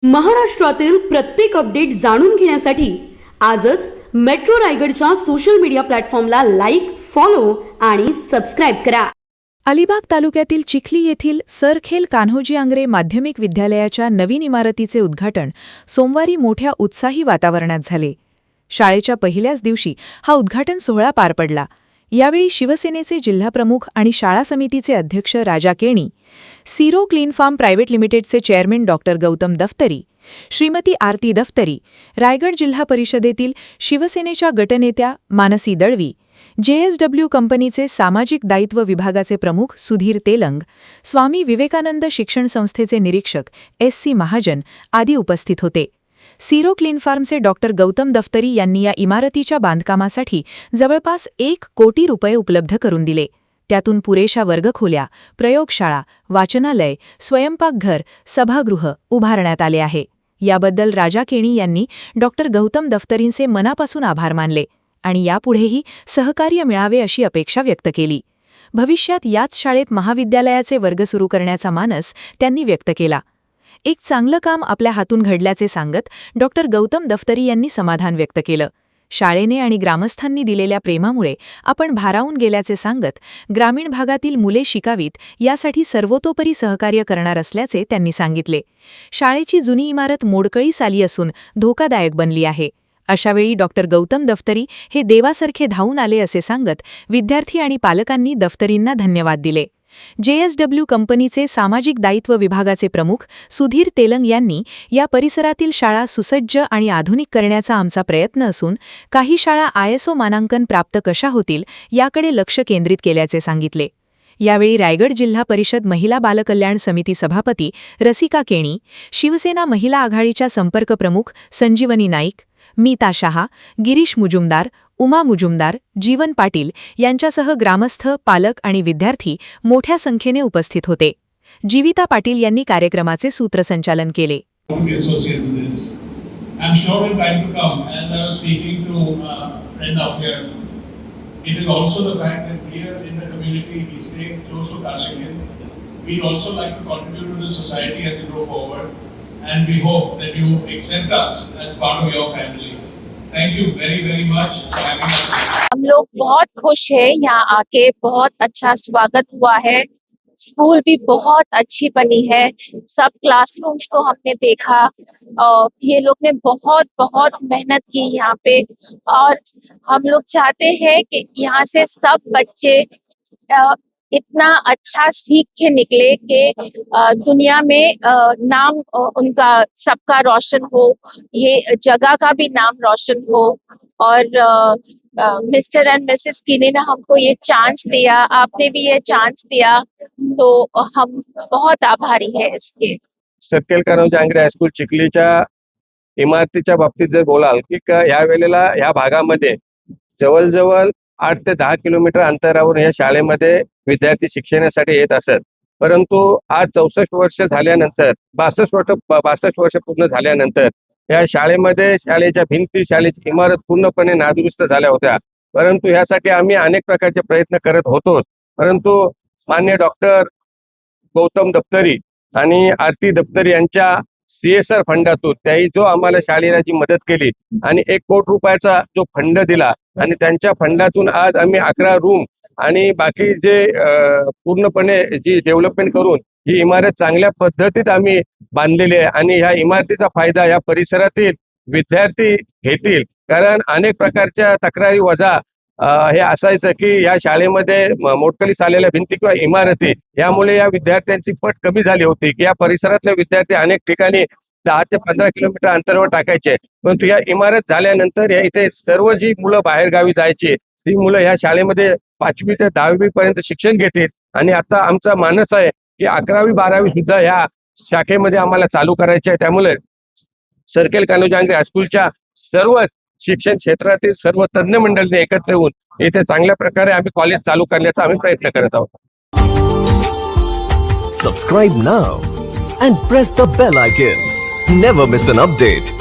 महाराष्ट्रातील प्रत्येक अपडेट जाणून घेण्यासाठी आजच मेट्रो रायगडच्या सोशल मीडिया प्लॅटफॉर्मला लाईक, फॉलो आणि सबस्क्राईब करा. अलिबाग तालुक्यातील चिखली येथील सरखेल कान्होजी आंग्रे माध्यमिक विद्यालयाच्या नवीन इमारतीचे उद्घाटन सोमवारी मोठ्या उत्साही वातावरणात झाले. शाळेच्या पहिल्याच दिवशी हा उद्घाटन सोहळा पार पडला. यावेळी शिवसेनेचे जिल्हाप्रमुख आणि शाळा समितीचे अध्यक्ष राजा केणी, सीरो क्लीन फार्म प्रायव्हेट लिमिटेडचे चेअरमन डॉक्टर गौतम दफ्तरी, श्रीमती आरती दफ्तरी, रायगड जिल्हा परिषदेतील शिवसेनेच्या गटनेत्या मानसी दळवी, JSW कंपनीचे सामाजिक दायित्व विभागाचे प्रमुख सुधीर तेलंग, स्वामी विवेकानंद शिक्षण संस्थेचे निरीक्षक SC महाजन आदी उपस्थित होते. सीरो क्लीन फार्मचे डॉक्टर गौतम दफ्तरी यांनी या इमारतीच्या बांधकामासाठी जवळपास 1 कोटी रुपये उपलब्ध करून दिले. त्यातून पुरेशा वर्गखोल्या, प्रयोगशाळा, वाचनालय, स्वयंपाकघर, सभागृह उभारण्यात आले आहे. याबद्दल राजा केणी यांनी डॉक्टर गौतम दफ्तरींचे मनापासून आभार मानले आणि यापुढेही सहकार्य मिळावे अशी अपेक्षा व्यक्त केली. भविष्यात याच शाळेत महाविद्यालयाचे वर्ग सुरू करण्याचा मानस त्यांनी व्यक्त केला. एक चांगलं काम आपल्या हातून घडल्याचे सांगत डॉक्टर गौतम दफ्तरी यांनी समाधान व्यक्त केलं. शाळेने आणि ग्रामस्थांनी दिलेल्या प्रेमामुळे आपण भारावून गेल्याचे सांगत ग्रामीण भागातील मुले शिकावीत यासाठी सर्वतोपरी सहकार्य करणार असल्याचे त्यांनी सांगितले. शाळेची जुनी इमारत मोडकळीस आली असून धोकादायक बनली आहे. अशावेळी डॉक्टर गौतम दफ्तरी हे देवासारखे धावून आले असे सांगत विद्यार्थी आणि पालकांनी दफ्तरींना धन्यवाद दिले. JSW कंपनीचे सामाजिक दायित्व विभागाचे प्रमुख सुधीर तेलंग यांनी या परिसरातील शाळा सुसज्ज आणि आधुनिक करण्याचा आमचा प्रयत्न असून काही शाळा ISO मानांकन प्राप्त कशा होतील याकडे लक्ष केंद्रित केल्याचे सांगितले. यावेळी रायगड जिल्हा परिषद महिला बालकल्याण समिती सभापती रसिका केणी, शिवसेना महिला आघाडीच्या संपर्क प्रमुख संजीवनी नाईक, मीता शहा, गिरीश मुजुमदार, उमा मुजुमदार, जीवन पाटील यांच्यासह ग्रामस्थ, पालक आणि विद्यार्थी मोठ्या संख्येने उपस्थित होते. जीविता पाटील यांनी कार्यक्रमाचे सूत्रसंचालन केले. And we hope that you accept us as part of your family. Thank you very, very much for having us. हम लोग बहुत खुश हैं यहाँ आके, बहुत अच्छा स्वागत हुआ है. स्कूल भी बहुत अच्छी बनी है. सब क्लासरूम्स को हमने देखा. ये लोग ने बहुत बहुत मेहनत की यहाँ पे और हम लोग चाहते हैं कि यहाँ से सब बच्चे इतना अच्छा सीख के निकले कि दुनिया में नाम उनका सबका रोशन हो, ये जगह का भी नाम रोशन हो. और मिस्टर एंड मिसेस कीनी ने हमको ये चांस दिया, आपने भी ये चांस दिया, तो हम बहुत आभारी है इसके. सरखेल कान्होजी आंग्रे हायस्कूल चिखलीच्या इमारतीच्या बाबतीत जर बोलाल की या वेळेला या भागामध्ये जवळजवळ 8 ते 10 किलोमीटर अंतरावर या शाळेमध्ये विद्यार्थी शिक्षणासाठी येत असत. परंतु आज 64 वर्ष झाल्यानंतर 62 वर्ष पूर्ण झाल्यानंतर या शाळेमध्ये शाळेच्या भिंती, शाळेची इमारत पूर्णपणे नादुरुस्त झाल्या होत्या. परंतु यासाठी आम्ही अनेक प्रकारचे प्रयत्न करत होतो. परंतु मान्य डॉक्टर गौतम दफ्तरी आणि आरती दफ्तरी यांच्या CSR फंडातून त्याही जो आम्हाला शाळेला जी मदत केली आणि 1 कोटी रुपयाचा जो फंड दिला आणि त्यांच्या फंडातून आज आम्ही 11 रूम आणि बाकी जे पूर्णपणे जी डेव्हलपमेंट करून ही इमारत चांगल्या पद्धतीत आम्ही बांधलेली आहे आणि ह्या इमारतीचा फायदा या परिसरातील विद्यार्थी घेतील. कारण अनेक प्रकारच्या तक्रारी वजा हे असायचं की या शाळेमध्ये मोडकळीस आलेल्या भिंती किंवा इमारती यामुळे या विद्यार्थ्यांची पट कमी झाली होती की या परिसरातले विद्यार्थी अनेक ठिकाणी 10 ते 15 किलोमीटर अंतरावर टाकायचे. परंतु या इमारत झाल्यानंतर या इथे सर्व जी मुलं बाहेर गावी जायची ती मुलं या शाळेमध्ये 5वी ते 10वी पर्यंत शिक्षण घेतील आणि आता आमचा मानस आहे की 11वी 12वी सुद्धा या शाखेमध्ये आम्हाला चालू करायचे आहे. त्यामुळे सरखेल कान्होजी आंग्रे हायस्कूलच्या सर्व शिक्षण क्षेत्रातील सर्व तज्ञ मंडळींनी एकत्र येऊन इथे चांगल्या प्रकारे आम्ही कॉलेज चालू करण्याचा आम्ही प्रयत्न करत आहोत. Subscribe now and press the bell icon. Never miss an update.